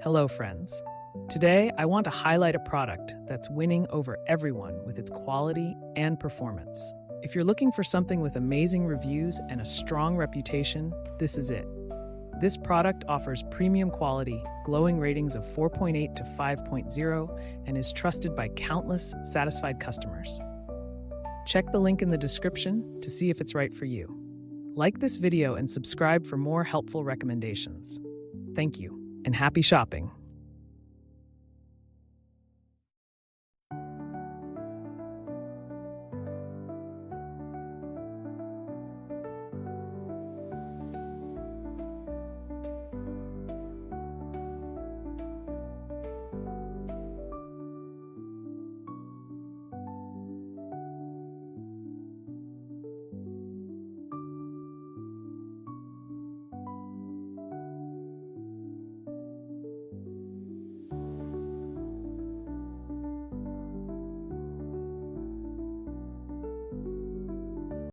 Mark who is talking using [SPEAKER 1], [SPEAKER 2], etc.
[SPEAKER 1] Hello, friends. Today, I want to highlight a product that's winning over everyone with its quality and performance. If you're looking for something with amazing reviews and a strong reputation, this is it. This product offers premium quality, glowing ratings of 4.8 to 5.0, and is trusted by countless satisfied customers. Check the link in the description to see if it's right for you. Like this video and subscribe for more helpful recommendations. Thank you, and happy shopping!